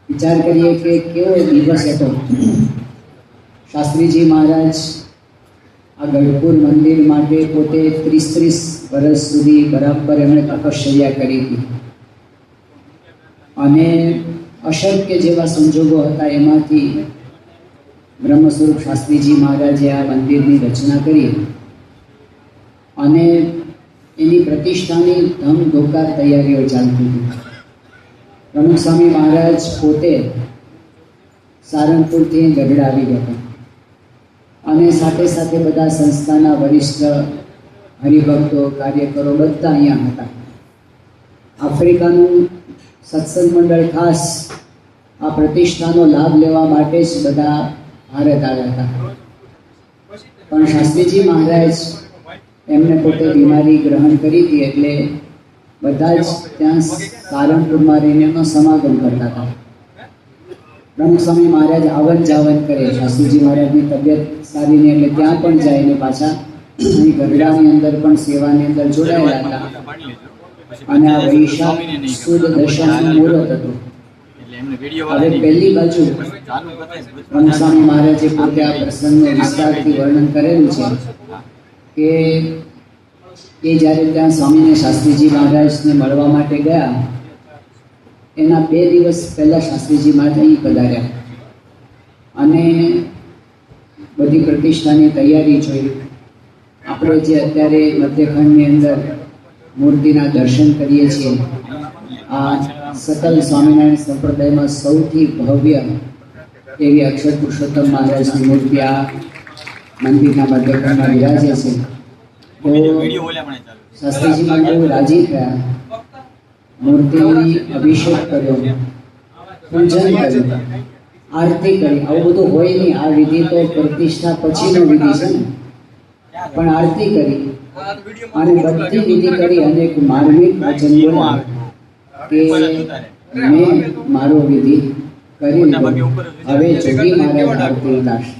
વિચાર કરીએ કે કેવો દિવસ હતો। શાસ્ત્રીજી મહારાજ આ ગઢપુર મંદિર માટે પોતે 30 વર્ષ સુધી બરાબર એમણે તપશ્ચર્યા કરી હતી અને અશક્ય જેવા સંજોગો હતા એમાંથી બ્રહ્મ સ્વરૂપ શાસ્ત્રીજી મહારાજે આ મંદિરની રચના કરી અને એની પ્રતિષ્ઠાની ધમધોકાર તૈયારીઓ ચાલતી હતી। પ્રમુખ સ્વામી મહારાજ પોતે સારંગપુરથી ગઢડા આવી ગયા અને સાથે સાથે બધા સંસ્થાના વરિષ્ઠ હરિભક્તો કાર્યકરો બધા અહીંયા હતા। આફ્રિકાનું સત્સંગ મંડળ ખાસ આ પ્રતિષ્ઠાનો લાભ લેવા માટે જ બધા ભારત આવ્યા હતા, પણ શાસ્ત્રીજી મહારાજ એમને પોતે બીમારી ગ્રહણ કરી હતી એટલે બધા જ ત્યાં સારંગપુરમાં રહીને એમનો સમાગમ કરતા હતા। પ્રમુખ સ્વામી મહારાજ આવન જાવન કરે, શાસ્ત્રીજી મહારાજની તબિયત સારી નહીં એટલે ત્યાં પણ જાય ને પાછા અહીં ગઢડાની અંદર પણ સેવાની અંદર જોડાયેલા હતા અને આ વૈશાખ સુદ દશમનું મુહૂર્ત હતું। હવે પહેલી બાજુ પ્રમુખ સ્વામી મહારાજે પોતે આ પ્રસંગનું વિસ્તારથી વર્ણન કરેલું છે કે એ જ્યારે ત્યાં સ્વામીને શાસ્ત્રીજી મહારાજને મળવા માટે ગયા એના 2 દિવસ પહેલા શાસ્ત્રીજી મહારાજ અહીં પધાર્યા અને બધી પ્રતિષ્ઠાની તૈયારી જોઈ। આપણે જે અત્યારે મધ્યખંડની અંદર મૂર્તિના દર્શન કરીએ છીએ, આ સકલ સ્વામિનારાયણ સંપ્રદાયમાં સૌથી ભવ્ય એવી અક્ષર પુરુષોત્તમ મહારાજની મૂર્તિ આ મંદિરના મધ્યખંડમાં વિરાજે છે। તો શાસ્ત્રીજી મહારાજ રાજી થયા, મૂર્તિની અભિષેક કર્યો, પૂજન કર્યું, આરતી કરી। આવું બધું હોય નહીં, આ વિધિ તો પ્રતિષ્ઠા પછીનો વિધિ છે ને, પણ આરતી કરી અને બધી વિધિ કરી અને એક માર્મિક વચન બોલ્યા કે મેં મારો વિધિ કરી લીધો, હવે જોગી મહારાજ આરતી ઉતારશે।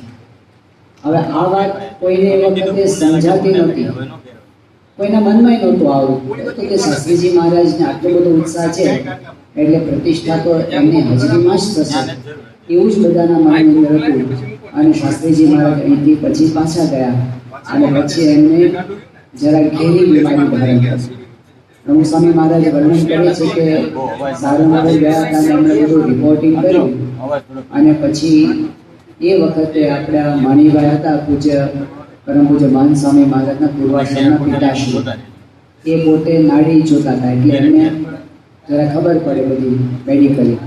હવે આ વાત કોઈને એ વખતે સમજાતી નહોતી, કોઈના મનમાં નહોતું આવું કે શાસ્ત્રીજી મહારાજને આટલો બધો ઉત્સાહ છે એટલે પ્રતિષ્ઠા તો એમની હાજરીમાં જ થશે, એવું જ બધાના મનની અંદર હતું। અને શાસ્ત્રીજી મહારાજ અહીંથી પછી પાછા ગયા અને પછી એમને જરા ઘેરી બીમારી ધારણ કરી। પ્રમુખ સ્વામી મહારાજ વર્ણન કરે છે કે સારંગપુર ગયા હતા અને એમણે બધું રિપોર્ટિંગ કર્યું અને પછી એ વખતે આપણા માણીભાઈ હતા, પૂજ્ય પરમ પૂજ્ય મહાન સ્વામી મહારાજના પૂર્વાશ્રમના પિતાશ્રી, એ પોતે નાડી જોતા હતા એટલે એમને જરા ખબર પડે બધી મેડિકલી,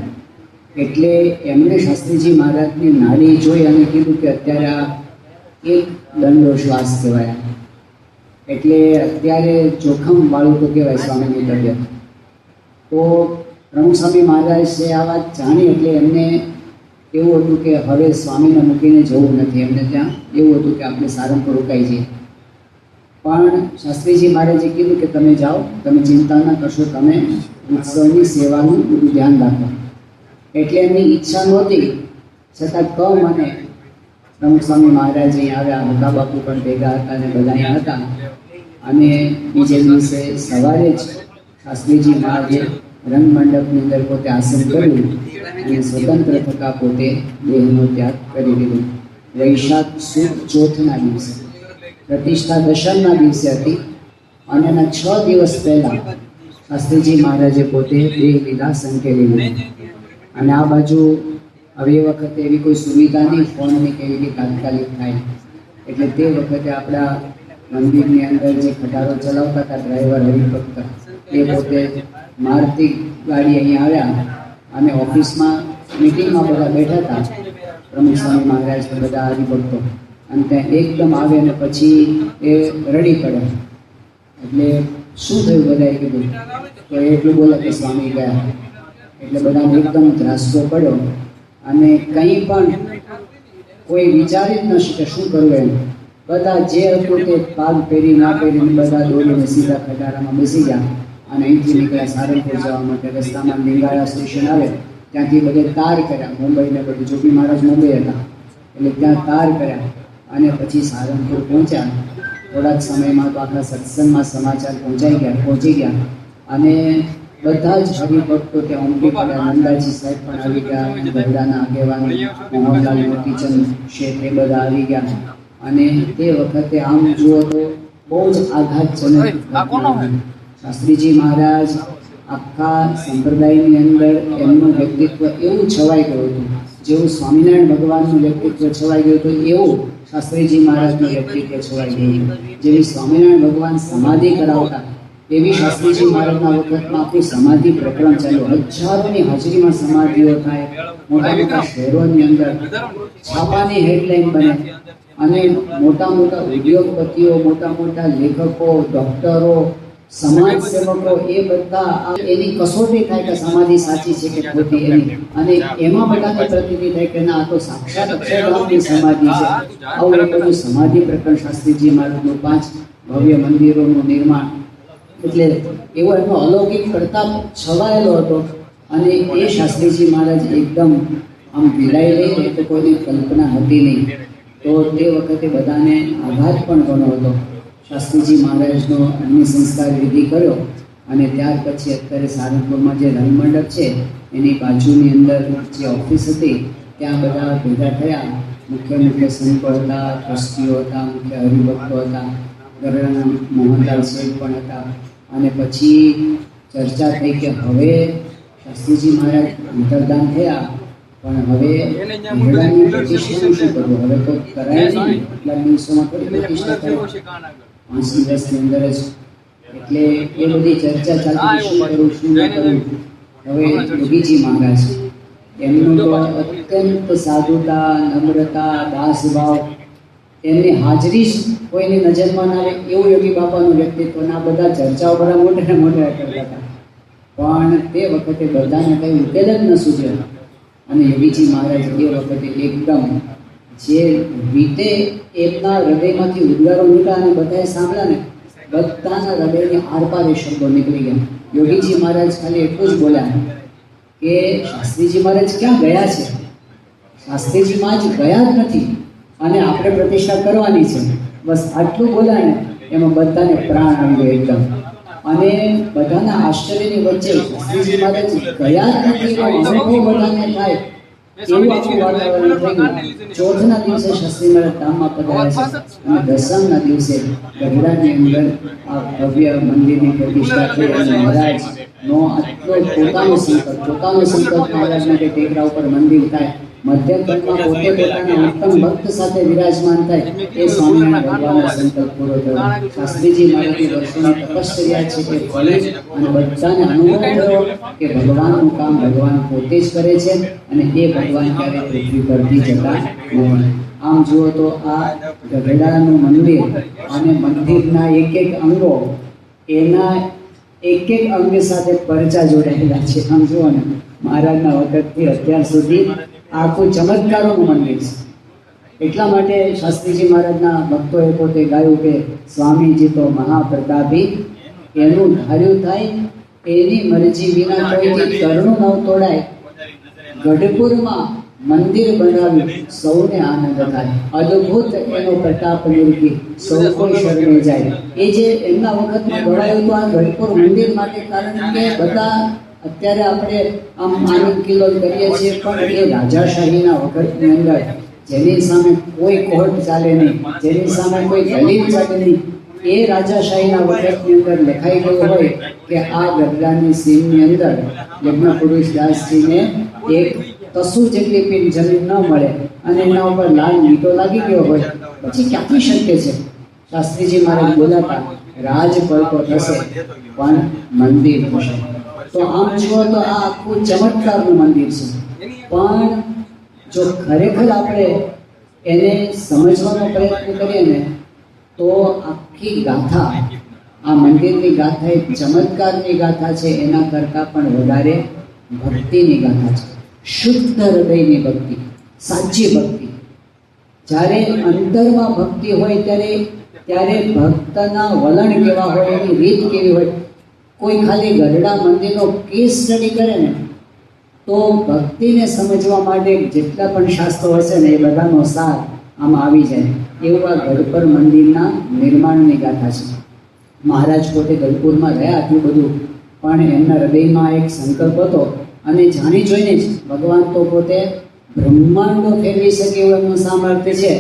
એટલે એમણે શાસ્ત્રીજી મહારાજની નાડી જોઈ અને કીધું કે અત્યારે આ એક દંડો શ્વાસ કહેવાય, એટલે અત્યારે જોખમ વાળું તો કહેવાય સ્વામીની તબિયત। તો પ્રમુખ સ્વામી મહારાજે આ વાત જાણી એટલે એમને એવું હતું કે હવે સ્વામીને મૂકીને જવું નથી, એમને ત્યાં એવું હતું કે આપણે સારંગપુર રોકાઈ જઈએ। પણ શાસ્ત્રીજી મહારાજે કીધું કે તમે જાઓ, તમે ચિંતા ના કરશો, તમે ઉત્સવની સેવાનું બધું ધ્યાન રાખો। એટલે એમની ઈચ્છા નહોતી છતાં કમ અને પ્રમુખ સ્વામી મહારાજ અહીં આવ્યા, મોટા બાપુ પણ ભેગા હતા અને બધા અહીંયા હતા અને બીજે દિવસે સવારે જ શાસ્ત્રીજી મહારાજે રંગમંડપની અંદર પોતે આસન કર્યું અને સ્વતંત્ર થતા પોતે દેહનો ત્યાગ કરી દીધો। વૈશાખ સુદ ચોથના દિવસે, પ્રતિષ્ઠા દશમના દિવસે હતી અને એના 6 દિવસ પહેલા શાસ્ત્રીજી મહારાજે પોતે દેહ લીધા, સંકેલી લીધા। અને આ બાજુ હવે એ વખતે એવી કોઈ સુવિધા નહીં, ફોનની કે એવી તાત્કાલિક થાય, એટલે તે વખતે આપણા મંદિરની અંદર જે ખટારો ચલાવતા હતા ડ્રાઈવર હરિભક્ત, એ પોતે મારુતિ ગાડી અહીંયા આવ્યા અને ઓફિસમાં મિટિંગમાં બધા બેઠા હતા, પ્રમુખ સ્વામી મહારાજ બધા હરિભક્તો, અને ત્યાં એકદમ આવે અને પછી એ રડી પડે। એટલે શું થયું બધાએ કીધું તો એટલું બોલે કે સ્વામી ગયા, એટલે બધાને એકદમ ધ્રાસકો પડ્યો અને કંઈ પણ કોઈ વિચારી જ ન શકે શું કરવું એમ। બધા જે હતું તે પાગ પહેરી ના પહેરીને બધા દોડીને સીધા ખટારામાં બેસી ગયા અને અહીંથી નીકળ્યા સારંગપુર જવા માટે। રસ્તામાં લિંગાળા સ્ટેશન આવે ત્યાંથી બધે તાર કર્યા, મુંબઈને બધું, જોગી મહારાજ મુંબઈ હતા એટલે ત્યાં તાર કર્યા અને પછી સારંગપુર પહોંચ્યા। થોડા જ સમયમાં તો આખા સત્સંગમાં સમાચાર પહોંચી ગયા અને બધા જ હરિભક્તો ત્યાં ઉમટી પડ્યા. નંદાજી સાહેબ પણ આવી ગયા, ગરડાના આગેવાન મોહનલાલ મોતીચંદ શેઠ એ બધા આવી ગયા. અને તે વખતે આમ જુઓ તો બહુ જ આઘાતજનક શાસ્ત્રીજી મહારાજ આખા સંપ્રદાયની અંદર એમનું વ્યક્તિત્વ એવું છવાઈ ગયું હતું, જેવું સ્વામિનારાયણ ભગવાનનું વ્યક્તિત્વ છવાઈ ગયું હતું એવું શાસ્ત્રીજી મહારાજનું વ્યક્તિત્વ છવાઈ ગયું. જેવી સ્વામિનારાયણ ભગવાન સમાધિ કરાવતા એવી શાસ્ત્રીજી મહારાજના વખતમાં આખું સમાધિ પ્રકરણ ચાલ્યું. હજારોની હાજરીમાં સમાધિઓ થાય, મોટા મોટા શહેરોની અંદર છાપાની હેડલાઇન બને અને મોટા મોટા ઉદ્યોગપતિઓ, મોટા મોટા લેખકો, ડોક્ટરો, સમાજ સેવકો એ બધા એની કસોટી થાય કે સમાધિ સાચી છે કે ખોટી એની, અને એમાં બધાને પ્રતીતિ થાય કે ના આ તો સાક્ષાત અક્ષરધામની સમાધિ છે. આવું એક બધું સમાધિ પ્રકરણ શાસ્ત્રીજી મહારાજનું 5 ભવ્ય મંદિરોનું નિર્માણ, એટલે એવો એનો અલૌકિક પ્રતાપ છવાયેલો હતો. અને એ શાસ્ત્રીજી મહારાજ એકદમ આમ પીડાઈ લઈને તો કોઈની કલ્પના હતી નહીં. તો તે વખતે બધાને આઘાત પણ ઘણો હતો. શાસ્ત્રીજી મહારાજનો અગ્નિ સંસ્કાર વિધિ કર્યો અને ત્યાર પછી અત્યારે સારંગપુરમાં જે રંગમંડપ છે એની બાજુની અંદર જે ઓફિસ હતી ત્યાં બધા ભેગા થયા. મુખ્ય સંતો હતા, ટ્રસ્ટીઓ હતા, મુખ્ય હરિભક્તો હતા, ગરડાના મોહનલાલ શેઠ પણ હતા. અને પછી ચર્ચા થઈ કે હવે શાસ્ત્રીજી મહારાજ અંતર્ધાન થયા, પણ હવે ગરડાની પ્રતિષ્ઠાનું શું કરવું? હવે તો કરાય નહીં, એટલા દિવસોમાં થોડી પ્રતિષ્ઠા કરે, 5 દિવસની અંદર જ. એટલે એ બધી ચર્ચા ચાલતી, શું કરવું શું ન કરવું. હવે યોગીજી મહારાજ એમનું તો અત્યંત સાધુતા, નમ્રતા, દાસભાવ, એમની હાજરી જ કોઈની નજરમાં ના આવે એવું યોગી બાપાનું વ્યક્તિત્વ. ના બધા ચર્ચાઓ બધા મોટા મોટા કરતા હતા, પણ તે વખતે બધાને કંઈ ઉકેલ જ ન સૂચ્યો. અને યોગીજી મહારાજ એ વખતે એકદમ જે રીતે એમના હૃદયમાંથી ઉદ્ગારો નીકળ્યા અને બધાએ સાંભળ્યા ને, બધાના હૃદયની આરપાર એ શબ્દો નીકળી ગયા. યોગીજી મહારાજ ખાલી એટલું જ બોલ્યા કે શાસ્ત્રીજી મહારાજ ક્યાં ગયા છે? શાસ્ત્રીજી મહારાજ ગયા જ નથી અને આપણે પ્રતિષ્ઠા કરવાની છે. બસ આટલું બોલ્યા ને એમાં બધાને પ્રાણ આવી ગયો એકદમ. અને બધાના આશ્ચર્યની વચ્ચે શાસ્ત્રીજી મહારાજ ગયા જ નથી એવો અનુભવ બધાને થાય એવું આખું વાતાવરણ થઈ ગયું. ચોથના દિવસે શાસ્ત્રી મહારાજ ધામમાં પધાર્યા છે અને દસમના દિવસે ગઢડાની અંદર આ ભવ્ય મંદિરની પ્રતિષ્ઠા થઈ. અને મહારાજનો આટલો પોતાનો સંકલ્પ મહારાજના કે ટેકરા ઉપર મંદિર થાય, મધ્યખંડમાં પોતે પોતાના ઉત્તમ ભક્ત સાથે વિરાજમાન થાય, એ સ્વામિનારાયણ ભગવાનનો સંકલ્પ પૂરો થયો. શાસ્ત્રીજી મહારાજની વર્ષોની તપશ્ચર્યા છે તે ફળી અને બધાને અનુભવ થયો કે ભગવાનનું કામ ભગવાન પોતે જ કરે છે અને એ ભગવાન ક્યારે પૃથ્વી પરથી જતા નથી. આમ જુઓ તો આ ગઢડાનું મંદિર અને મંદિરના એક અંગો, એના એક અંગ સાથે પરચા જોડાયેલા છે. આમ જુઓ ને, મહારાજના વખતથી અત્યાર સુધી આખું ચમત્કારોનું મંદિર છે. એટલા માટે શાસ્ત્રીજી મહારાજના ભક્તોએ પોતે ગાયું કે સ્વામીજી તો મહાપ્રતાપી, એનું ધાર્યું થાય, એની મરજી વિના કોઈથી કરણું ન તોડાય. ગઢપુરમાં મંદિર બનાવ્યું, સૌને આનંદ થાય, અદ્ભુત એનો પ્રતાપ નિર્ગી, સૌ કોઈ શરણે જાય. એ જે એમના વખતમાં ગવાયું હતું આ ગઢપુર મંદિર માટે, કારણ કે બધા અત્યારે આપણે આમ આનંદ કિલ્લો કરીએ છીએ, પણ એ રાજાશાહીના વખતની અંદર જેની સામે કોઈ કોર્ટ ચાલે નહીં, જેની સામે કોઈ દલીલ ચાલે નહીં, એ રાજાશાહીના વખતની અંદર લખાઈ ગયું હોય કે આ ગઢડાની સીમની અંદર યજ્ઞપુરુષ દાસજીને એક તસુ જેટલી પીઠ જમીન ન મળે અને એના ઉપર લાલ મીઠો લાગી ગયો હોય, પછી ક્યાંથી શક્ય છે? શાસ્ત્રીજી મહારાજ બોલાતા રાજ પડતો થશે પણ મંદિર થશે. તો આમ જુઓ તો આ આખું ચમત્કારનું મંદિર છે. પણ જો ખરેખર આપણે એને સમજવાનો પ્રયત્ન કરીએ ને તો આખી ગાથા, આ મંદિરની ગાથા એક ચમત્કારની ગાથા છે, એના કરતાં પણ વધારે ભક્તિની ગાથા છે. શુદ્ધ હૃદયની ભક્તિ, સાચી ભક્તિ. જ્યારે અંતરમાં ભક્તિ હોય ત્યારે ભક્તના વલણ કેવા હોય, એની રીત કેવી હોય. કોઈ ખાલી ગઢડા મંદિરનો કેસ સ્ટડી કરે ને તો ભક્તિને સમજવા માટે જેટલા પણ શાસ્ત્રો હશે ને એ બધાનો સાર આમાં આવી જાય. એવું આ ગઢપુર મંદિરના નિર્માણની ગાથા છે. મહારાજ પોતે ગઢપુરમાં રહ્યા આટલું બધું, પણ એમના હૃદયમાં એક સંકલ્પ હતો અને જાણી જોઈને જ ભગવાન તો પોતે બ્રહ્માંડો ફેરવી શકે એવું એમનું સામર્થ્ય છે,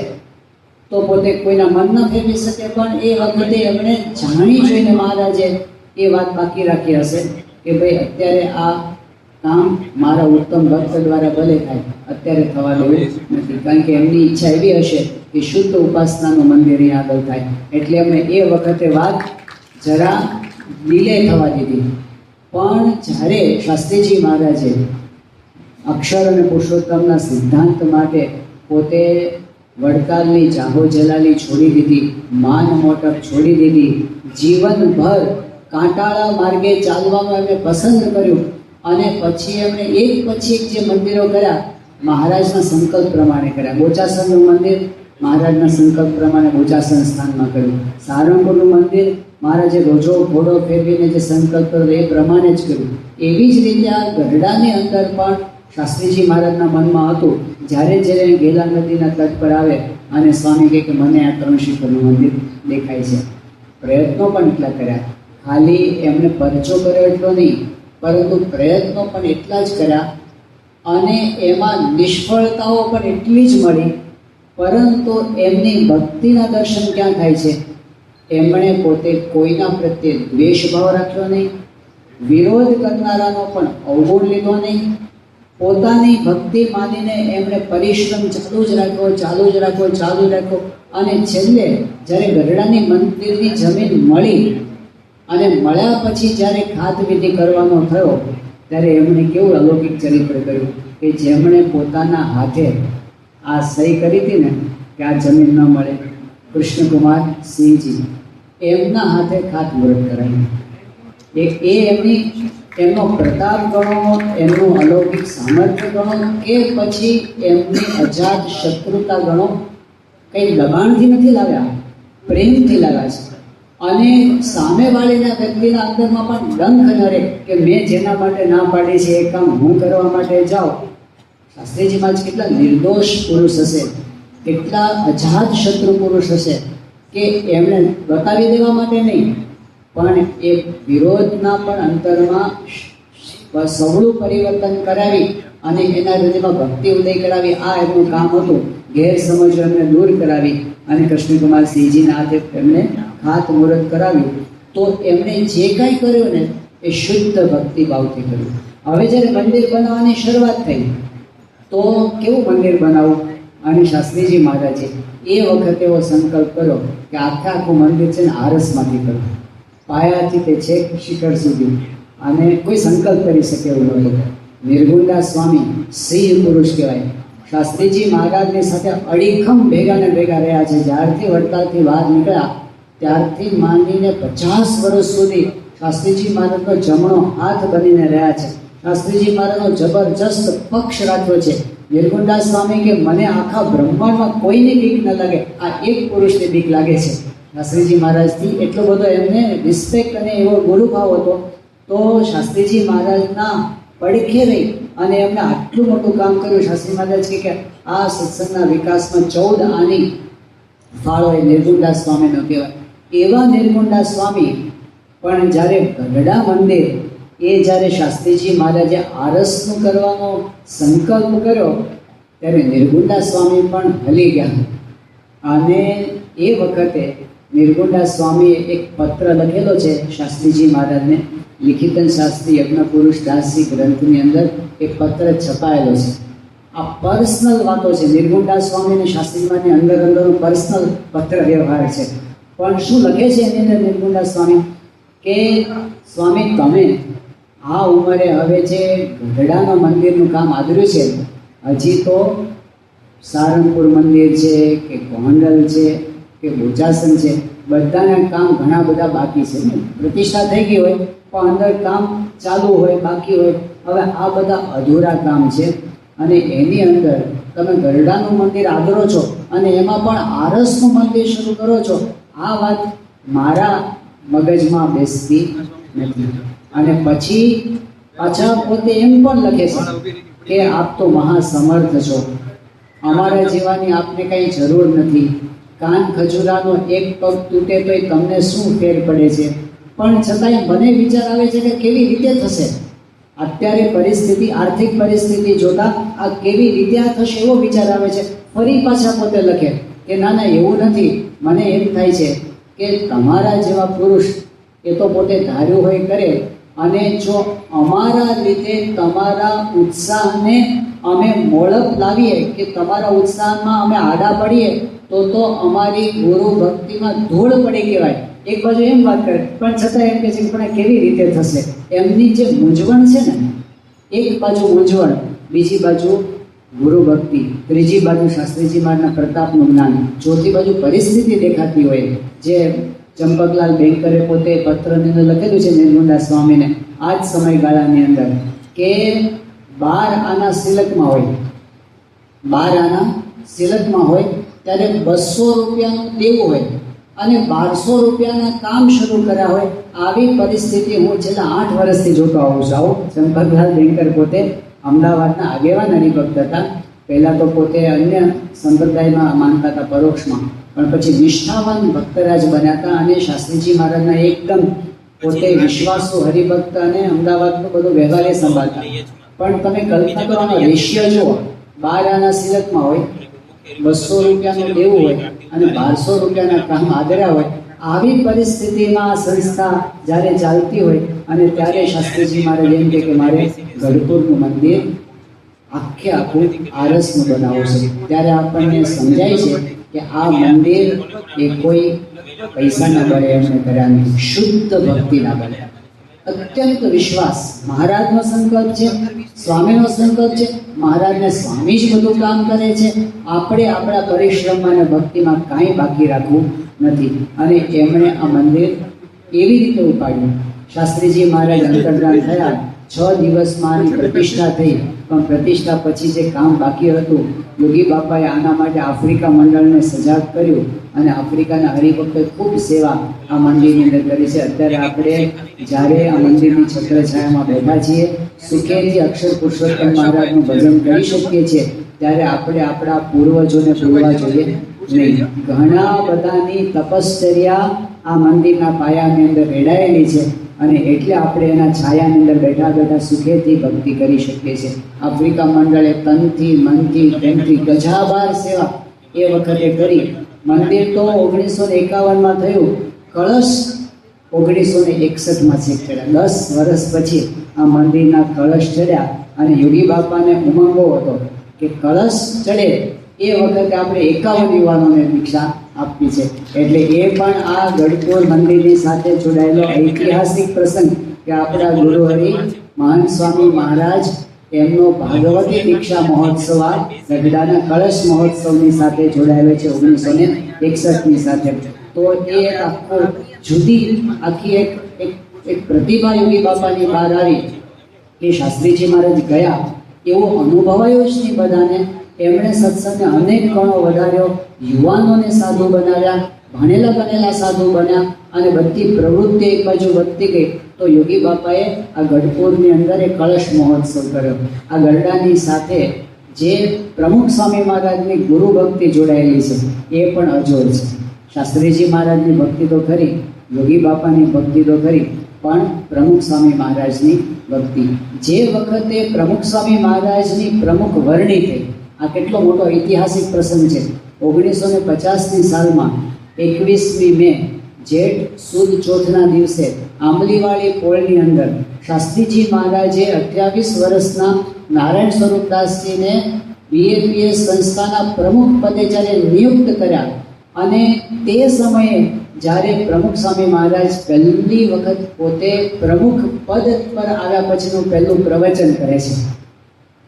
તો પોતે કોઈના મન ન ફેરવી શકે, પણ એ વખતે એમણે જાણી જોઈને મહારાજે એ વાત બાકી રાખી હશે કે ભાઈ અત્યારે આ કામ મારા ઉત્તમ ભક્ત દ્વારા ભલે થાય, અત્યારે થવા દેવું નથી, કારણ કે એમની ઈચ્છા એવી હશે કે શુદ્ધ ઉપાસનાનું મંદિર અહીં આગળ થાય. એટલે એમણે એ વખતે વાત જરા ડીલે થવા દીધી. પણ જ્યારે શાસ્ત્રીજી મહારાજે અક્ષર અને પુરુષોત્તમના સિદ્ધાંત માટે પોતે વડતાલની જાહો જલાલી છોડી દીધી, માન મોટપ છોડી દીધી, જીવનભર કાંટાળા માર્ગે ચાલવાનું એમણે પસંદ કર્યું અને પછી એમણે એક પછી એક જે મંદિરો કર્યા મહારાજના સંકલ્પ પ્રમાણે કર્યા. બોચાસનનું મંદિર મહારાજના સંકલ્પ પ્રમાણે બોચાસન સ્થાનમાં કર્યું. સારંગપુરનું મંદિર મહારાજે રોજો ઘોડો ફેરવીને જે સંકલ્પ કર્યો એ પ્રમાણે જ કર્યું. એવી જ રીતે આ ગઢડાની અંદર પણ શાસ્ત્રીજી મહારાજના મનમાં હતું, જ્યારે ગેલા નદીના તટ પર આવે અને સ્વામી કહે કે મને આ 3 શિખરનું મંદિર દેખાય છે. પ્રયત્નો પણ એટલા કર્યા, ખાલી એમણે પરચો કર્યો એટલો નહીં, પરંતુ પ્રયત્નો પણ એટલા જ કર્યા અને એમાં નિષ્ફળતાઓ પણ એટલી જ મળી. પરંતુ એમની ભક્તિના દર્શન ક્યાં થાય છે? એમણે પોતે કોઈના પ્રત્યે દ્વેષ ભાવ રાખ્યો નહીં, વિરોધ કરનારાનો પણ અવગુણ લીધો નહીં, પોતાની ભક્તિ માનીને એમણે પરિશ્રમ ચાલુ જ રાખ્યો અને છેલ્લે જ્યારે ગઢડાની મંદિરની જમીન મળી અને મળ્યા પછી જ્યારે ખાત વિધિ કરવાનો થયો ત્યારે એમણે કેવું અલૌકિક ચરિત્ર કર્યું કે જેમણે પોતાના હાથે આ સહી કરી હતી ને કે આ જમીન ન મળે, કૃષ્ણકુમાર સિંહજી એમના હાથે ખાત મુહૂર્ત કરાવ્યું. એમનો પ્રતાપ ગણો, એમનું અલૌકિક સામર્થ્ય ગણો કે પછી એમની અજાત શત્રુતા ગણો, કંઈ દબાણથી નથી લાવ્યા, પ્રેમથી લાવ્યા છે. અને સામેવાળીના વ્યક્તિના અંદરમાં પણ ડંખ ન રહે કે મેં જેના માટે ના પાડી છે એ કામ હું કરવા માટે જાઉં. શાસ્ત્રીજીમાં જ કેટલા નિર્દોષ પુરુષ હશે, કેટલા અજાત શત્રુ પુરુષ હશે કે એમણે બતાવી દેવા માટે નહીં, પણ એ વિરોધના પણ અંતરમાં સવળું પરિવર્તન કરાવી અને એના હૃદયમાં ભક્તિ ઉદય કરાવી. આ એમનું કામ હતું. ગેરસમજો એમને દૂર કરાવી અને કૃષ્ણકુમાર સિંહજીના હાથે એમને હાથ મુહૂર્ત કરાવ્યું. તો એમણે જે કાંઈ કર્યું ને એ શુદ્ધ ભક્તિભાવથી કર્યું. હવે જ્યારે મંદિર બનાવવાની શરૂઆત થઈ તો કેવું મંદિર બનાવવું? અને શાસ્ત્રીજી મહારાજે એ વખતે એવો સંકલ્પ કર્યો કે આખું મંદિર છે ને આરસમાંથી કરવું, પાયાથી તે છેક શિખર સુધી. અને કોઈ સંકલ્પ કરી શકે એવું નહોતું. નિર્ગુણદાસ સ્વામી સિંહ પુરુષ કહેવાય. શાસ્ત્રીજી મહારાજની સાથે અડીખમ ભેગા રહ્યા છે. જ્યારથી વડતાલથી બહાર નીકળ્યા ત્યારથી માંડીને 50 વર્ષ સુધી શાસ્ત્રીજી મહારાજનો જમણો હાથ બનીને રહ્યા છે. શાસ્ત્રીજી મહારાજનો જબરજસ્ત પક્ષ રાખ્યો છે. નિર્ગુણદાસ સ્વામી કે મને આખા બ્રહ્માંડમાં કોઈને બીક ન લાગે, આ એક પુરુષને બીક લાગે છે. શાસ્ત્રીજી મહારાજથી એટલો બધો એમને રિસ્પેક્ટ અને એવો ગુરુભાવ હતો. તો શાસ્ત્રીજી મહારાજના પડખે રહી અને એમને આટલું મોટું કામ કર્યું. શાસ્ત્રી મહારાજ કે આ સત્સંગના વિકાસમાં 14 આની ફાળો એ નિર્ગુણદાસ સ્વામીનો કહેવાય. એવા નિર્ગુણદાસ સ્વામી પણ જ્યારે ગઢડા મંદિર જ્યારે શાસ્ત્રીજી મહારાજે આરસનું કરવાનો સંકલ્પ કર્યો ત્યારે નિર્ગુણદાસ સ્વામી પણ હલી ગયા. અને એ વખતે નિર્ગુણદાસ સ્વામીએ એક પત્ર લખેલો છે શાસ્ત્રીજી મહારાજને. લિખિતન શાસ્ત્રી યજ્ઞપુરુષ દાસજી ગ્રંથની અંદર એક પત્ર છપાયેલો છે. આ પર્સનલ વાતો છે. નિર્ગુણદાસ સ્વામી અને શાસ્ત્રીજી મહારાજની અંદરનો પર્સનલ પત્ર વ્યવહાર છે. પણ શું લખે છે એની અંદર નિર્ગુણદાસ સ્વામી કે સ્વામી તમે આ ઉંમરે હવે જે ગઢડાના મંદિરનું કામ આદર્યું છે, હજી તો સારંગપુર મંદિર છે કે ગોંડલ છે કે બોચાસન છે, બધાના કામ ઘણા બધા બાકી છે. પ્રતિષ્ઠા થઈ ગઈ હોય પણ અંદર કામ ચાલુ હોય, બાકી હોય. હવે આ બધા અધૂરા કામ છે અને એની અંદર તમે ગઢડાનું મંદિર આદરો છો અને એમાં પણ આરસનું મંદિર શરૂ કરો છો. આ વાત મારા મગજમાં બેસતી નથી. અને પછી પાછા પોતે એમ પણ લખે છે કે આપ તો મહાસમર્થ છો, અમારા જેવાની આપને કંઈ જરૂર નથી. કાન ખજૂરાનો એક પગ તૂટે તોય તમને શું ફેર પડે છે? પણ છતાંય મને વિચાર આવે છે કે કેવી રીતે થશે. અત્યારે પરિસ્થિતિ, આર્થિક પરિસ્થિતિ જોતા આ કેવી રીતે આ થશે એવો વિચાર આવે છે. ફરી પાછા પોતે લખે કે ના ના એવું નથી, મને એમ થાય છે કે તમારા જેવા પુરુષ એ તો પોતે ધાર્યું હોય કરે, અને જો અમારા લીધે તમારા ઉત્સાહને અમે મોળપ લાવીએ કે તમારા ઉત્સાહમાં અમે આડા પડીએ તો અમારી ગુરુ ભક્તિમાં ધૂળ પડી કહેવાય. એક બાજુ એમ વાત કરે, પણ છતાં એમ કહે છે કે પણ કેવી રીતે થશે. એમની જે મૂંઝવણ છે ને, એક બાજુ મૂંઝવણ, બીજી બાજુ ગુરુ ભક્તિ, ત્રીજી બાજુ શાસ્ત્રીજી મહારાજના પ્રતાપનું જ્ઞાન, ચોથી બાજુ પરિસ્થિતિ દેખાતી હોય. જે ચંપકલાલ બેંકરે પોતે પત્રની અંદર લખેલું છે નિર્મુંડા સ્વામીને આ જ સમયગાળાની અંદર કે 12 આના સિલકમાં હોય, 12 આના સિલકમાં હોય ત્યારે 200 રૂપિયાનું દેવું હોય અને 1200 રૂપિયાના કામ શરૂ કર્યા હોય. આવી પરિસ્થિતિ હું છેલ્લા 8 વર્ષથી જોતો આવું છું. આવું ચંપકલાલ બેંકર પોતે અમદાવાદના આગેવાન હરિભક્ત હતા. પહેલાં તો પોતે અન્ય સંપ્રદાયમાં માનતા હતા પરોક્ષમાં, પણ પછી નિષ્ઠાવાન ભક્તરાજ બન્યા હતા અને શાસ્ત્રીજી મહારાજના એકદમ પોતે વિશ્વાસુ હરિભક્ત અને અમદાવાદનું બધું વ્યવહારે સંભાળતા. પણ તમે કલ્પના કરવાનો રેશિયો જુઓ, 12 આના સિલકમાં હોય, 200 રૂપિયાનું દેવું હોય અને 1200 રૂપિયાના કામ આદર્યા હોય. આવી પરિસ્થિતિમાં આ સંસ્થા જ્યારે ચાલતી હોય અને ત્યારે શાસ્ત્રીજી મહારાજ એમ કે મારે ગઢપુરનું મંદિર આખે આખું આરસનું બનાવવું છે. ત્યારે આપણને સમજાય છે કે આ મંદિર એ કોઈ પૈસાના બળે એમને કર્યા નહીં, શુદ્ધ ભક્તિના બળે. અત્યંત વિશ્વાસ, મહારાજનો સંકલ્પ છે, સ્વામીનો સંકલ્પ છે, મહારાજને સ્વામી જ બધું કામ કરે છે. આપણે આપણા પરિશ્રમમાં અને ભક્તિમાં કાંઈ બાકી રાખવું નથી. અને એમણે આ મંદિર એવી રીતે ઉપાડ્યું. શાસ્ત્રીજી મહારાજ અંતર્ધાન થયા, 6 દિવસમાં આની પ્રતિષ્ઠા થઈ. પણ પ્રતિષ્ઠા પછી જે કામ બાકી હતું, યોગી બાપાએ આના માટે આફ્રિકા મંડળને સજાગ કર્યું અને આફ્રિકાના હરિભક્તોએ ખૂબ સેવા આ મંદિરની અંદર કરી છે. અત્યારે આપણે જ્યારે આ મંદિરની છત્રછાયામાં બેઠા છીએ, સુખેથી અક્ષર પુરુષોત્તમ મહારાજનું ભજન કરી શકીએ છીએ, ત્યારે આપણે આપણા પૂર્વજોને ભૂલવા જોઈએ નહીં. ઘણા બધાની તપશ્ચર્યા આ મંદિરના પાયાની અંદર રેડાયેલી છે અને એટલે આપણે એના છાયાની અંદર બેઠા બેઠા સુખેથી ભક્તિ કરી શકીએ છીએ. આફ્રિકા મંડળે તનથી, મનથી, પ્રેમથી ગજાબાર સેવા એ વખતે કરી. મંદિર તો 1951માં થયું, કળશ 1961માં છેક ચડ્યા. 10 વર્ષ પછી આ મંદિરના કળશ ચડ્યા અને યોગી બાપાને ઉમંગો હતો કે કળશ ચડે એ વખતે આપણે 51 યુવાનોને દીક્ષા આપી છે. એટલે એ પણ આ ગઢપુર મંદિરની સાથે જોડાયેલો ઐતિહાસિક પ્રસંગ કે આપણા ગુરુહરિ મહાન સ્વામી મહારાજ એમનો ભાગવતી દીક્ષા મહોત્સવ આ ગઢડાના કળશ મહોત્સવની સાથે જોડાયેલો છે 1961ની સાથે. તો એ આખો જુદી આખી એક પ્રતિભા યોગી બાપાની બહાર આવી કે શાસ્ત્રીજી મહારાજ ગયા એવો અનુભવાયો જ નહીં બધાને. એમણે સત્સંગને અનેક ગણો વધાર્યો, યુવાનોને સાધુ બનાવ્યા, ભણેલા ગણેલા સાધુ બન્યા અને બધી પ્રવૃત્તિ એક બાજુ વધતી ગઈ. તો યોગી બાપાએ આ ગઢપુરની અંદર એક કળશ મહોત્સવ કર્યો. આ ગરડાની સાથે જે પ્રમુખ સ્વામી મહારાજની ગુરુ ભક્તિ જોડાયેલી છે એ પણ અજોડ છે. શાસ્ત્રીજી મહારાજની ભક્તિ તો ખરી, યોગી બાપાની ભક્તિ તો ખરી, પણ પ્રમુખ સ્વામી મહારાજની ભક્તિ જે વખતે પ્રમુખ સ્વામી મહારાજની પ્રમુખ વરણી થઈ. આ કેટલો મોટો ઐતિહાસિક પ્રસંગ છે. 1950ની સાલમાં 21મી મે જેઠ સુદ ચોથના દિવસે આંબલીવાળી પોળની અંદર શાસ્ત્રીજી મહારાજે 28 વર્ષના નારાયણ સ્વરૂપદાસજીને બીએપીએસ સંસ્થાના પ્રમુખ પદે જ્યારે નિયુક્ત કર્યા અને તે સમયે જ્યારે પ્રમુખ સ્વામી મહારાજ પહેલી વખત પોતે પ્રમુખ પદ પર આવ્યા પછીનું પહેલું પ્રવચન કરે છે.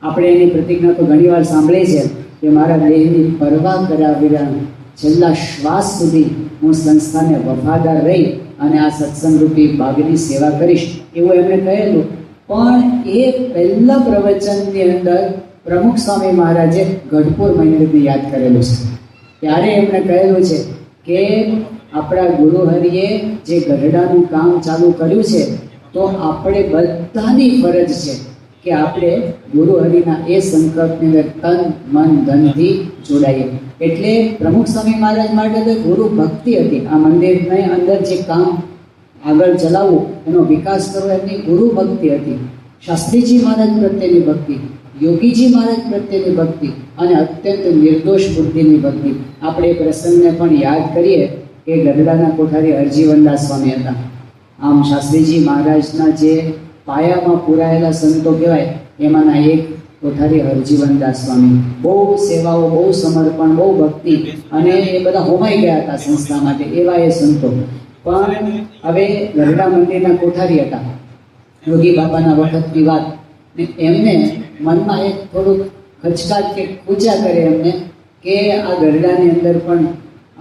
આપણે એની પ્રતિજ્ઞા તો ઘણીવાર સાંભળી છે કે મારા દેહની પરવા કર્યા વિના છેલ્લા શ્વાસ સુધી હું સંસ્થાને વફાદાર રહી અને આ સત્સંગરૂપી બાગની સેવા કરીશ એવું એમણે કહેલું. પણ એ પહેલા પ્રવચનની અંદર પ્રમુખ સ્વામી મહારાજે ગઢપુર મંદિરને યાદ કરેલું છે. ત્યારે એમણે કહેલું છે કે આપણા ગુરુહરિએ જે ગઢડાનું કામ ચાલુ કર્યું છે તો આપણે બધાની ફરજ છે કે આપણે ગુરુહરિના એ સંકલ્પની અંદર તન મન ધનથી જોડાઈએ. એટલે પ્રમુખ સ્વામી મહારાજ માટે તો ગુરુ ભક્તિ હતી. આ મંદિરની અંદર જે કામ આગળ ચલાવવું, એનો વિકાસ કરવો, એમની ગુરુ ભક્તિ હતી. શાસ્ત્રીજી મહારાજ પ્રત્યેની ભક્તિ, યોગીજી મહારાજ પ્રત્યેની ભક્તિ અને અત્યંત નિર્દોષ બુદ્ધિની ભક્તિ. આપણે એ પ્રસંગને પણ યાદ કરીએ કે ગઢડાના કોઠારી હરજીવનદાસ સ્વામી હતા. આમ શાસ્ત્રીજી મહારાજના જે પાયામાં પુરાયેલા સંતો કહેવાય એમાંના એક કોઠારી હરજીવનદાસ સ્વામી. બહુ સેવાઓ, બહુ સમર્પણ, બહુ ભક્તિ, અને એ બધા હોમાઈ ગયા હતા સંસ્થા માટે, એવા એ સંતો. પણ હવે ગઢડા મંદિરના કોઠારી હતા, યોગી બાપાના વખતની વાત, ને એમને મનમાં એક થોડુંક ખચકાટ કે પૂજા કરે એમને કે આ ગઢડાની અંદર પણ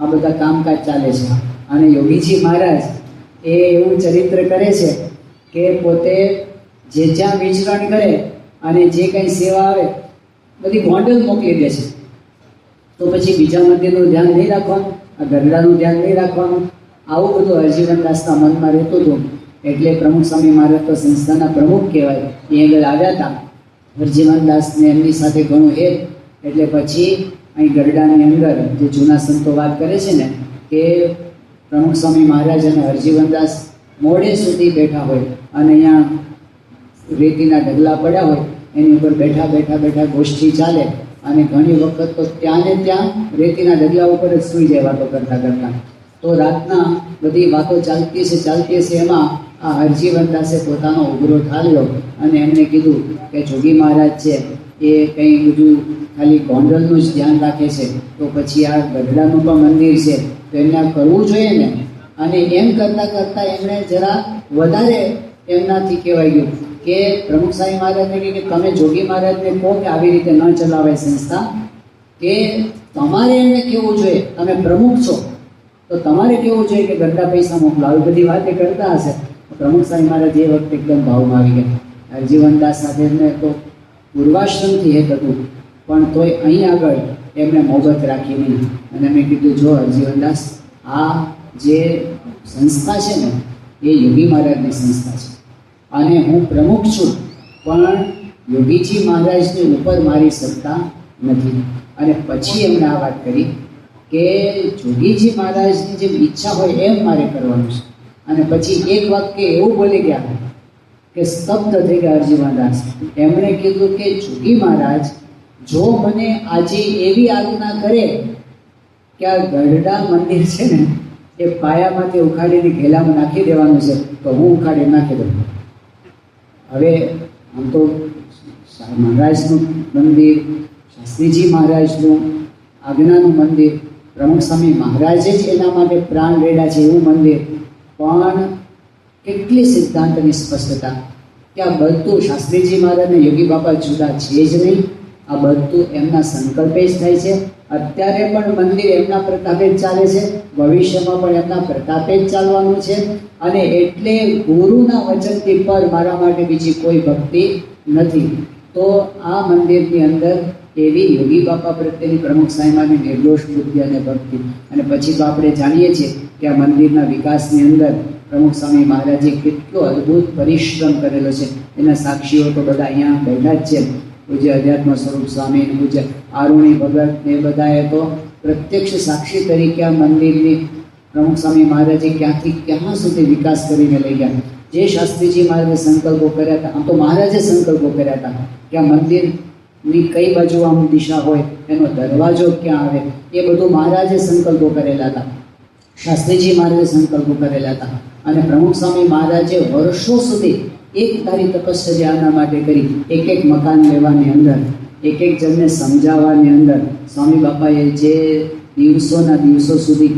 આ બધા કામકાજ ચાલે છે, અને યોગીજી મહારાજ એ એવું ચરિત્ર કરે છે કે પોતે જે જ્યાં વિચરણ કરે અને જે કંઈ સેવા આવે બધી ગોંડલ મોકલી દે છે. તો પછી બીજા મંદિરનું ધ્યાન નહીં રાખવાનું, આ ગઢડાનું ધ્યાન નહીં રાખવાનું, આવું બધું હરજીવનદાસના મનમાં રહેતું હતું. એટલે પ્રમુખ સ્વામી મહારાજ તો સંસ્થાના પ્રમુખ કહેવાય, એ આગળ આવ્યા હતા. હરજીવનદાસને એમની સાથે ઘણું હેત. એટલે પછી અહીં ગઢડાની અંદર જે જૂના સંતો વાત કરે છે ને કે પ્રમુખ સ્વામી મહારાજ અને હરજીવનદાસ મોડે સુધી બેઠા હોય અને અહીંયા રેતીના ઢગલા પડ્યા હોય, એની ઉપર બેઠા બેઠા બેઠા ગોષ્ઠી ચાલે, અને ઘણી વખત તો ત્યાં ને ત્યાં રેતીના ઢગલા ઉપર જ સૂઈ જાય વાતો કરતાં કરતાં. તો રાતના બધી વાતો ચાલતી છે એમાં આ હરજીવનદાસે પોતાનો ઉભરો ઠાલ્યો અને એમને કીધું કે જોગી મહારાજ છે એ કંઈ બધું ખાલી ગોંડલનું જ ધ્યાન રાખે છે, તો પછી આ ગઢડાનું પણ મંદિર છે તો એમને કરવું જોઈએ ને. અને એમ કરતાં કરતાં એમણે જરા વધારે એમનાથી કહેવાય ગયું કે પ્રમુખ સ્વામી મહારાજને કહે કે તમે જોગી મહારાજને કહો કે આવી રીતે ન ચલાવાય સંસ્થા, કે તમારે એમને કહેવું જોઈએ, તમે પ્રમુખ છો તો તમારે કેવું જોઈએ કે ગઢડા પૈસા મોકલો, આવી બધી વાતે કરતા હશે. પ્રમુખ સ્વામી મહારાજ એ વખતે એકદમ ભાવમાં આવી ગયા. હરજીવનદાસ સાથે એમને તો પૂર્વાશ્રમથી હેત હતું, પણ તોય અહીં આગળ એમણે મોહબત રાખી નહીં. અને મેં કીધું જો હરજીવનદાસ, આ જે સંસ્થા છે ને એ યોગી મહારાજની સંસ્થા છે, અને હું પ્રમુખ છું, પણ યોગીજી મહારાજની ઉપર મારી સત્તા નથી. અને પછી એમણે આ વાત કરી કે જોગીજી મહારાજની જે ઈચ્છા હોય એમ મારે કરવાનું છે. અને પછી એક વાક્ય એવું બોલી ગયા કે સ્તબ્ધ થઈ ગયા હરજીવનદાસ. એમણે કીધું કે જોગી મહારાજ જો મને આજે એવી આજ્ઞા કરે કે આ ગઢડા મંદિર છે ને એ પાયામાંથી ઉખાડીને ઘેલામાં નાખી દેવાનું છે તો હું ઉખાડી નાખી દઉં. હવે આમ તો મહારાજનું મંદિર, શાસ્ત્રીજી મહારાજનું આજ્ઞાનું મંદિર, પ્રમુખ સ્વામી મહારાજે જ એના માટે પ્રાણ રેડ્યા છે એવું મંદિર, પણ કેટલી સિદ્ધાંતની સ્પષ્ટતા કે આ બધું શાસ્ત્રીજી મહારાજ અને યોગી બાપા જુદા છે જ નહીં, આ બધું એમના સંકલ્પે જ થાય છે. અત્યારે પણ મંદિર એમના પ્રતાપે જ ચાલે છે, ભવિષ્યમાં પણ એમના પ્રતાપે જ ચાલવાનું છે. અને એટલે ગુરુના વચનથી પર મારા માટે બીજી કોઈ ભક્તિ નથી. તો આ મંદિરની અંદર એવી યોગી બાપા પ્રત્યેની પ્રમુખ સાહેબાની નિર્દોષ બુદ્ધિ અને ભક્તિ. અને પછી તો આપણે જાણીએ છીએ કે આ મંદિરના વિકાસની અંદર પ્રમુખ સ્વામી મહારાજે કેટલો અદ્ભુત પરિશ્રમ કરેલો છે. એના સાક્ષીઓ તો બધા અહીંયા બેઠા જ છે. પૂજ્ય અધ્યાત્મ સ્વરૂપ સ્વામી, પૂજ્ય આરુણી ભગત, એ બધાએ તો પ્રત્યક્ષ સાક્ષી તરીકે આ મંદિરની પ્રમુખ સ્વામી મહારાજે ક્યાંથી ક્યાં સુધી વિકાસ કરીને લઈ ગયા. જે શાસ્ત્રીજી મહારાજે સંકલ્પો કર્યા હતા, આમ તો મહારાજે સંકલ્પો કર્યા હતા કે આ મંદિરની કઈ બાજુ આમ દિશા હોય, એનો દરવાજો ક્યાં આવે, એ બધું મહારાજે સંકલ્પો કરેલા હતા, શાસ્ત્રીજી મહારાજે સંકલ્પો કરેલા હતા. અને પ્રમુખ સ્વામી મહારાજે વર્ષો સુધી એક ધારી તપશ્ચર્યા આના માટે કરી. એક એક મકાન લેવાની અંદર, એક એક જણને સમજાવવાની અંદર સ્વામી બાપાએ જે દિવસોના દિવસો સુધી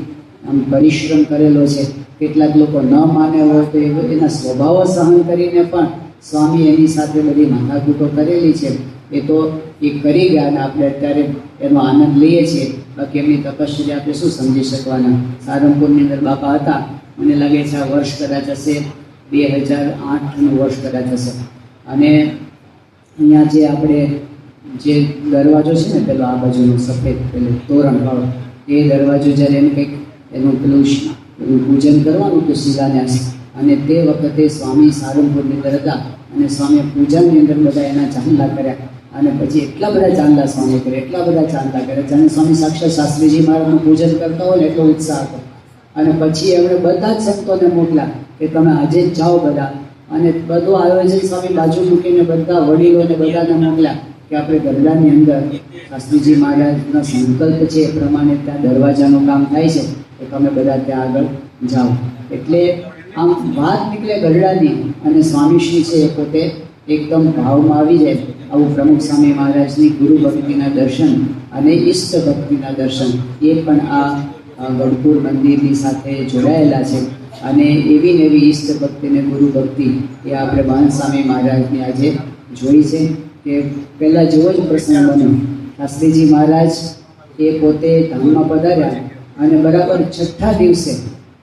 આમ પરિશ્રમ કરેલો છે. કેટલાક લોકો ન માને હોય તો એના સ્વભાવો સહન કરીને પણ સ્વામી એની સાથે બધી માથાકૂટો કરેલી છે. એ તો એ કરી ગયા અને આપણે અત્યારે એનો આનંદ લઈએ છીએ. બાકી એમની તપશ્ચર્યા આપણે શું સમજી શકવાના. સારંગપુરની અંદર બાપા હતા, મને લાગે છે આ વર્ષ કદાચ હશે 2008નું વર્ષ કદાચ હશે. અને અહીંયા જે આપણે જે દરવાજો છે ને પેલો આ બાજુનો સફેદ પેલો તોરણવાળો, એ દરવાજો જ્યારે એમ કંઈક એનું પેલું પૂજન કરવાનું હતું શિલાન્યાસ, અને તે વખતે સ્વામી સારંગપુરની અંદર હતા અને સ્વામીએ પૂજનની અંદર બધા એના ચાંદલા કર્યા. અને પછી એટલા બધા ચાંદલા સ્વામી કર્યા, એટલા બધા ચાંદલા કર્યા, જાણે સ્વામી સાક્ષાત શાસ્ત્રીજી મહારાજનું પૂજન કરતા હોય ને એટલો ઉત્સાહ હતો. અને પછી એમણે બધા જ સંતોને મોકલા કે તમે આજે જ જાઓ બધા, અને બધું આયોજન સ્વામી બાજુ મૂકીને બધા વડીલોને બધાને મોકલ્યા કે આપણે ગરડાની અંદર શાસ્ત્રીજી મહારાજનો સંકલ્પ છે એ પ્રમાણે ત્યાં દરવાજાનું કામ થાય છે, તો તમે બધા ત્યાં આગળ જાઓ. એટલે આમ વાત નીકળે ગરડાની, અને સ્વામીશ્રી છે એ પોતે એકદમ ભાવમાં આવી જાય. આવું પ્રમુખ સ્વામી મહારાજની ગુરુ ભક્તિના દર્શન અને ઈષ્ટ ભક્તિના દર્શન એ પણ આ ગઢપુર મંદિરની સાથે જોડાયેલા છે. અને એવી ને એવી ઈષ્ટ ભક્તિ ને ગુરુ ભક્તિ એ આપણે મહંત સ્વામી મહારાજની આજે જોઈ છે. કે પહેલાં જેવો જ પ્રસંગ બન્યો, શાસ્ત્રીજી મહારાજ એ પોતે ધામમાં પધાર્યા અને બરાબર 6થા દિવસે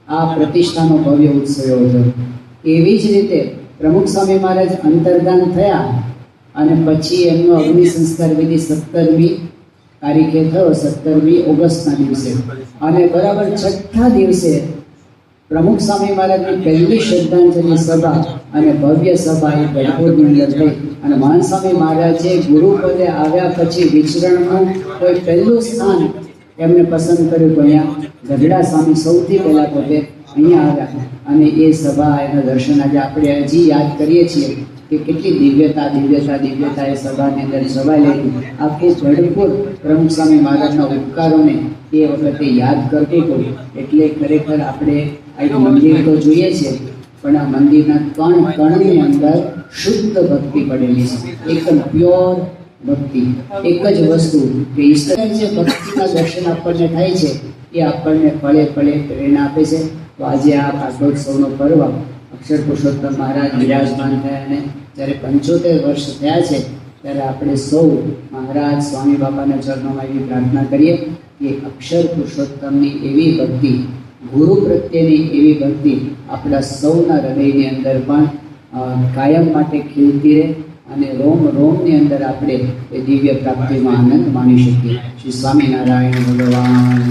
આ પ્રતિષ્ઠાનો ભવ્ય ઉત્સવ હતો. એવી જ રીતે પ્રમુખ સ્વામી મહારાજ અંતર્ધાન થયા અને પછી એમનો અગ્નિ સંસ્કાર વિધિ 17મી તારીખે થયો, 17મી ઓગસ્ટના દિવસે. અને બરાબર 6થા દિવસે પ્રમુખ સ્વામી મહારાજની પહેલી શ્રદ્ધાંજલિ સભા અને ભવ્ય સભા એ ગઢપુરની અંદર થઈ. અને મહંત સ્વામી મહારાજે ગુરુપદે આવ્યા પછી વિચરણનું કોઈ પહેલું સ્થાન એમને પસંદ કર્યું તો અહીંયા ગઢડા સ્વામી સૌથી પહેલાં પોતે અહીંયા આવ્યા. અને એ સભા એના દર્શન આજે આપણે હજી યાદ કરીએ છીએ કે કેટલી દિવ્યતા એ સભાની અંદર છવાયેલી. આખું ગઢપુર પ્રમુખ સ્વામી મહારાજના ઉપકારોને એ વખતે યાદ કરતું હતું. એટલે ખરેખર આપણે આ મંદિર તો જોઈએ છીએ, પણ આ મંદિરના કણની અંદર શુદ્ધ ભક્તિ પડેલી છે, એકદમ પ્યોર ભક્તિ. એક જ વસ્તુ કે ઈશ્વર જે ભક્તિના દર્શન આપણને થાય છે એ આપણને પળે પળે પ્રેરણા આપે છે. તો આજે આ ભાગવતોત્સવનો પર્વ અક્ષર પુરુષોત્તમ મહારાજ વિરાજમાન થયા અને જ્યારે 75 વર્ષ થયા છે, ત્યારે આપણે સૌ મહારાજ સ્વામી બાપાના ચરણોમાં એવી પ્રાર્થના કરીએ કે અક્ષર પુરુષોત્તમની એવી ભક્તિ, ગુરુ પ્રત્યેની એવી ભક્તિ આપણા સૌના હૃદયની અંદર પણ કાયમ માટે ખીલતી રહે અને રોમ રોમની અંદર આપણે એ દિવ્ય પ્રાપ્તિનો આનંદ માણી શકીએ. શ્રી સ્વામિનારાયણ ભગવાન.